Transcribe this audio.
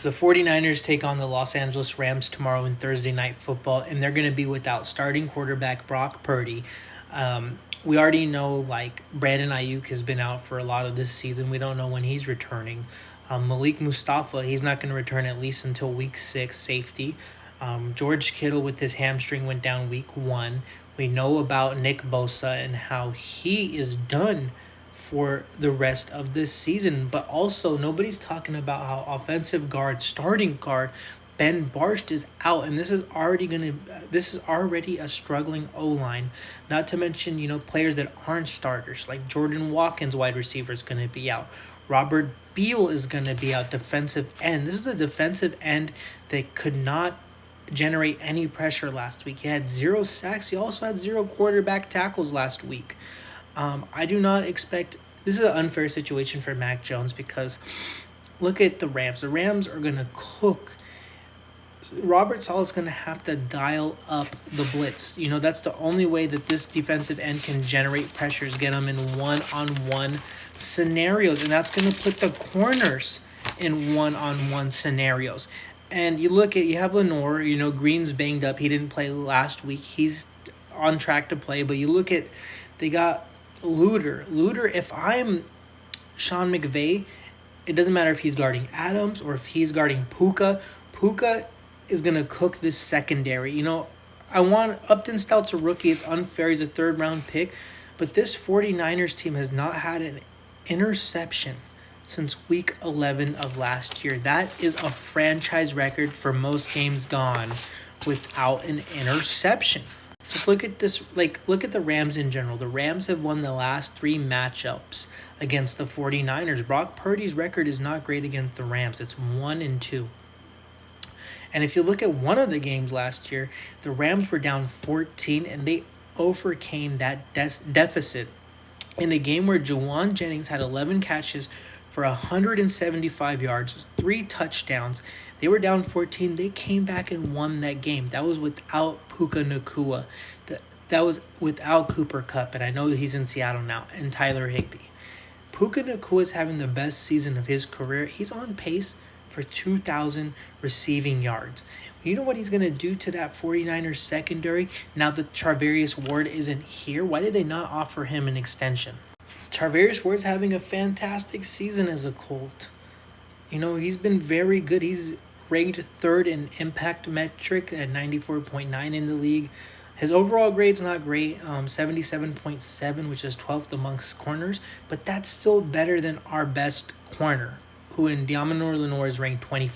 The 49ers take on the Los Angeles Rams tomorrow in Thursday Night Football, and they're going to be without starting quarterback Brock Purdy. We already know, like, Brandon Ayuk has been out for a lot of this season. We don't know when he's returning. Malik Mustafa, he's not going to return at least until week 6, safety. George Kittle with his hamstring went down week 1. We know about Nick Bosa and how he is done for the rest of this season. But also, nobody's talking about how offensive guard, starting guard, Ben Barst is out, and this is already a struggling O line. Not to mention, players that aren't starters, like Jordan Watkins, wide receiver, is going to be out. Robert Beal is going to be out, defensive end. This is a defensive end that could not generate any pressure last week. He had 0 sacks. He also had 0 quarterback tackles last week. I do not expect. This is an unfair situation for Mac Jones because look at the Rams. The Rams are going to cook. Robert Saleh is going to have to dial up the blitz. That's the only way that this defensive end can generate pressures, get them in one-on-one scenarios, and that's going to put the corners in one-on-one scenarios. And you have Lenore, Green's banged up. He didn't play last week. He's on track to play, but you look at, they got Luter, if I'm Sean McVay, it doesn't matter if he's guarding Adams or if he's guarding Puka. Puka is going to cook this secondary. I want Upton Stout's a rookie. It's unfair. He's a 3rd-round pick. But this 49ers team has not had an interception since week 11 of last year. That is a franchise record for most games gone without an interception. Just look at this, look at the Rams in general. The Rams have won the last 3 matchups against the 49ers. Brock Purdy's record is not great against the Rams. It's 1-2. And if you look at one of the games last year, the Rams were down 14, and they overcame that deficit in a game where Juwan Jennings had 11 catches for 175 yards, 3 touchdowns. They were down 14. They came back and won that game. That was without Puka Nacua. That was without Cooper Kupp, and I know he's in Seattle now, and Tyler Higbee. Puka Nacua is having the best season of his career. He's on pace for 2,000 receiving yards. You know what he's going to do to that 49ers secondary now that Charvarius Ward isn't here? Why did they not offer him an extension? Charvarius Ward's having a fantastic season as a Colt. He's been very good. He's ranked 3rd in impact metric at 94.9 in the league. His overall grade's not great, 77.7, which is 12th amongst corners, but that's still better than our best corner, who in Diamonor Lenore is ranked 25.